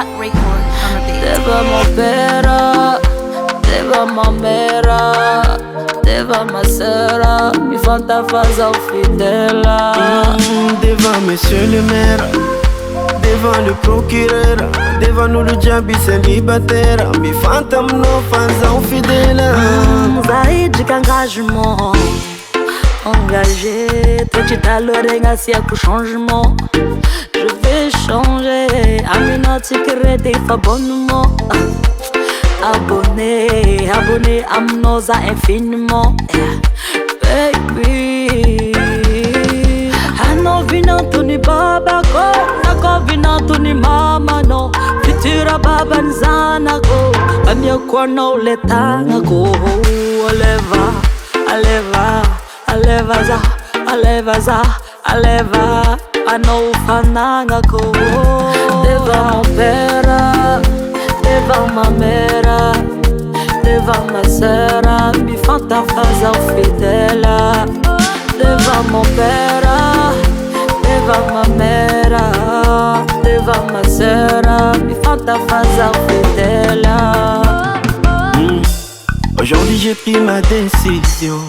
Davat Record on the beat. Deva mopera, deva mamera, deva masera, mi fanta faza ufidela. Devant monsieur le maire, devant le procureur, devant nous le diable célibataire, mi fanta mno faza ufidela. Zaidi qu'engagement, engagé, petit talorenga si pour changement. Je vais changer, Aminati crédit abonnement. Abonné, abonné, amnosa infiniment. Baby, ano vinantu ni baba ko, nako vinantu ni mama no. Futura baba nzana ko, amya kono letanga ko. Aleva, aleva, aleva za, aleva za, aleva. Ano ufananga ko. Deva mopera, deva mamera, deva masera, mi fanta faza ufidela. Deva mopera, deva mamera, deva masera, mi fanta faza ufidela. Aujourd'hui j'ai pris ma décision,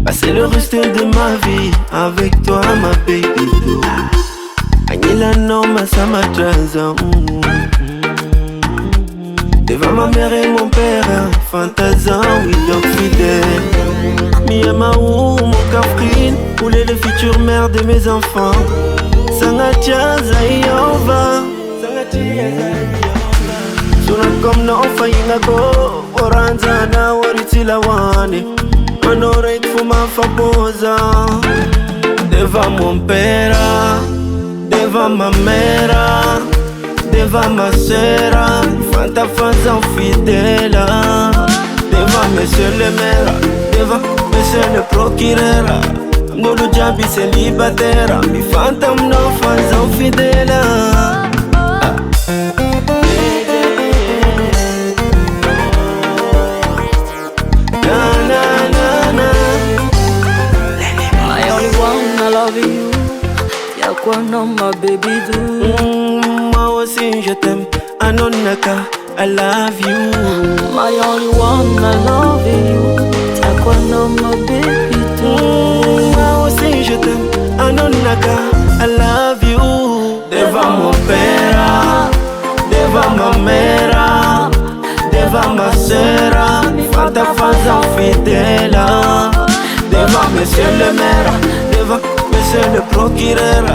passer le reste de ma vie avec toi ma baby do. Agnila norma sama traza. Devant ma mère et mon père, fantasan, oui donc fidèle. Miamaou, mon cafrine, pour les futures mères de mes enfants. Sangatia Zayova, Sangatia Zayova. Suna comme no fayingago, oranza na waritila wane. Honorate for ma famosa. Devant mon père, devant ma mère, devant ma sœur, fanta faza fidèle. Devant monsieur le maire, devant monsieur le procureur, nous le diable célibataire, mi fanta mno faza fidèle. Quoi non ma baby do. Moi aussi je t'aime, Anonaka, I love you. My only one, I love you. T'as quoi non ma baby do. Moi aussi je t'aime, Anonaka, I love you. Devant mon père, devant ma mère, devant ma sœur, mi fanta faza fidèle. Devant monsieur le maire, devant monsieur le procureur,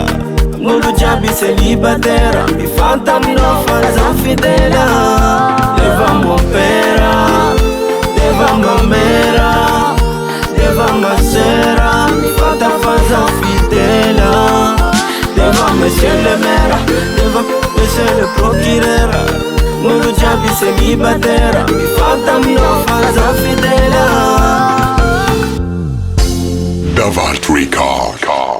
nous le diable célibataire, mi fanta mno faza fidèle. Devant mon père, devant ma mère, devant ma sœur, mi fanta faza fidèle. Devant monsieur le maire, devant monsieur le procureur, nous le diable célibataire, mi fanta mno faza fidèle. Davat Record.